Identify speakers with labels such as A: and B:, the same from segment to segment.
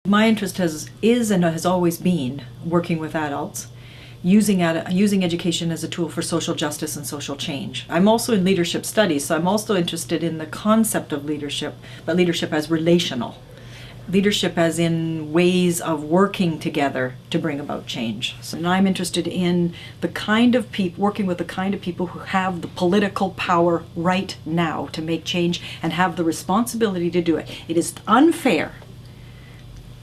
A: My interest is and has always been working with adults, using education as a tool for social justice and social change. I'm also in leadership studies, so I'm also interested in the concept of leadership, but leadership as relational. Leadership as in ways of working together to bring about change. So, and I'm interested in the kind of people, working with the kind of people who have the political power right now to make change and have the responsibility to do it. It is unfair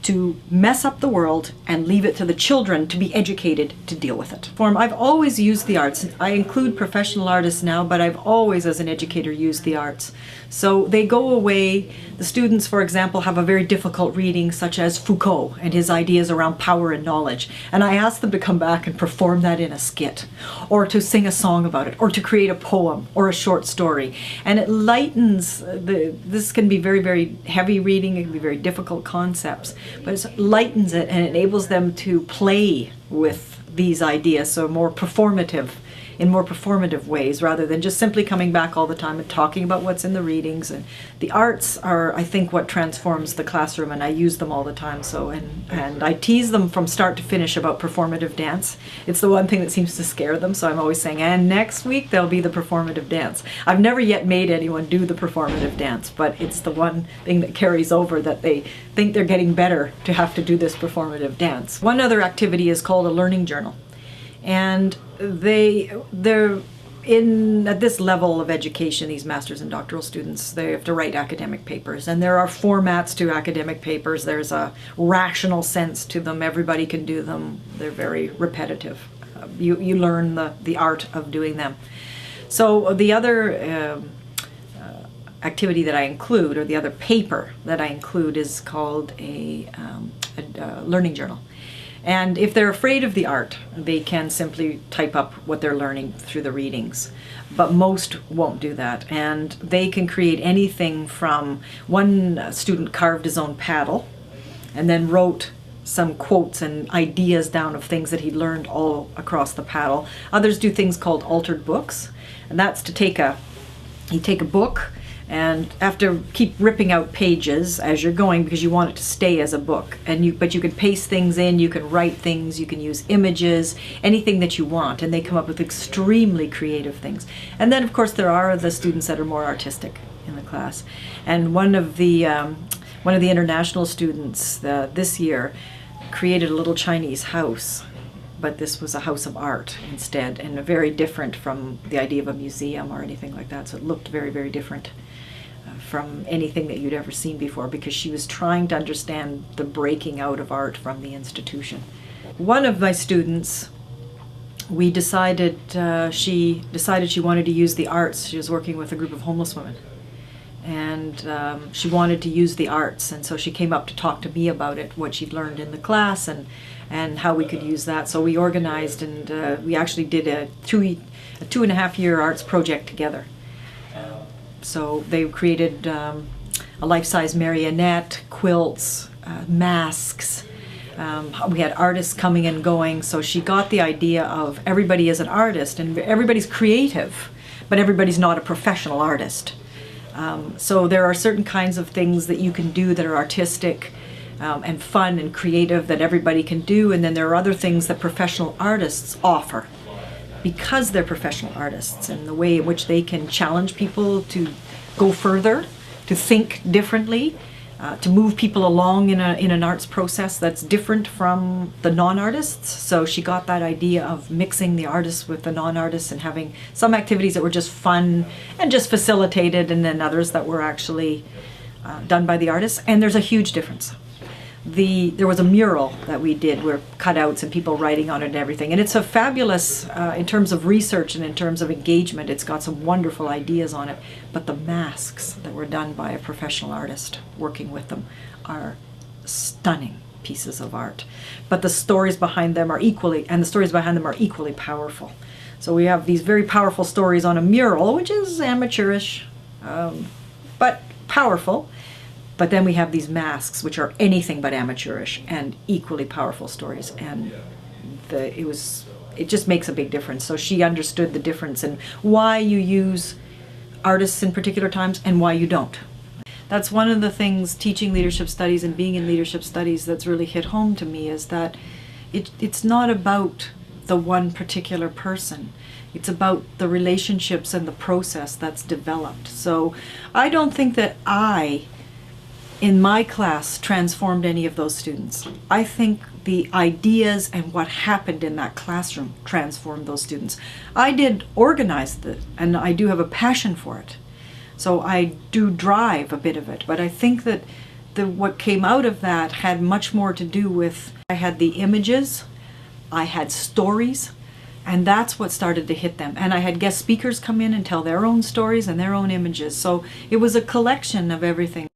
A: to mess up the world and leave it to the children to be educated to deal with it. I've always used the arts. I include professional artists now, but I've always, as an educator, used the arts. So they go away. The students, for example, have a very difficult reading, such as Foucault and his ideas around power and knowledge. And I ask them to come back and perform that in a skit, or to sing a song about it, or to create a poem or a short story. And it lightens, this can be very, very heavy reading, it can be very difficult concepts, but it lightens it and enables them to play with these ideas, so in more performative ways, rather than just simply coming back all the time and talking about what's in the readings. And the arts are, I think, what transforms the classroom, and I use them all the time. So, and I tease them from start to finish about performative dance. It's the one thing that seems to scare them, so I'm always saying, and next week there'll be the performative dance. I've never yet made anyone do the performative dance, but it's the one thing that carries over, that they think they're getting better to have to do this performative dance. One other activity is called a learning journal. And they're at this level of education, these master's and doctoral students, they have to write academic papers, and there are formats to academic papers. There's a rational sense to them. Everybody can do them. They're very repetitive. You learn the art of doing them. So the other activity that I include, or the other paper that I include, is called a learning journal. And if they're afraid of the art, they can simply type up what they're learning through the readings. But most won't do that. And they can create anything from, one student carved his own paddle and then wrote some quotes and ideas down of things that he learned all across the paddle. Others do things called altered books. And that's to take a book, and have to keep ripping out pages as you're going, because you want it to stay as a book. But you can paste things in, you can write things, you can use images, anything that you want, and they come up with extremely creative things. And then, of course, there are the students that are more artistic in the class. And one of the international students this year created a little Chinese house, but this was a house of art instead, and very different from the idea of a museum or anything like that. So it looked very, very different from anything that you'd ever seen before, because she was trying to understand the breaking out of art from the institution. One of my students, she decided she wanted to use the arts. She was working with a group of homeless women, and she wanted to use the arts, and so she came up to talk to me about it, what she'd learned in the class, and how we could use that. So we organized, and we actually did a 2.5-year arts project together. So they created a life-size marionette, quilts, masks. We had artists coming and going, so she got the idea of everybody is an artist, and everybody's creative, but everybody's not a professional artist. So there are certain kinds of things that you can do that are artistic and fun and creative that everybody can do, and then there are other things that professional artists offer, because they're professional artists, and the way in which they can challenge people to go further, to think differently, to move people along in an arts process that's different from the non-artists. So she got that idea of mixing the artists with the non-artists, and having some activities that were just fun and just facilitated, and then others that were actually done by the artists. And there's a huge difference. There was a mural that we did where cutouts and people writing on it and everything, and it's a fabulous in terms of research and in terms of engagement. It's got some wonderful ideas on it, but the masks that were done by a professional artist working with them are stunning pieces of art, but the stories behind them are equally powerful. So we have these very powerful stories on a mural, which is amateurish, but powerful. But then we have these masks, which are anything but amateurish and equally powerful stories. And it just makes a big difference. So she understood the difference in why you use artists in particular times and why you don't. That's one of the things teaching leadership studies and being in leadership studies that's really hit home to me, is that it's not about the one particular person. It's about the relationships and the process that's developed. So I don't think that in my class, transformed any of those students. I think the ideas and what happened in that classroom transformed those students. I did organize it, and I do have a passion for it. So I do drive a bit of it, but I think that what came out of that had much more to do with, I had the images, I had stories, and that's what started to hit them. And I had guest speakers come in and tell their own stories and their own images. So it was a collection of everything.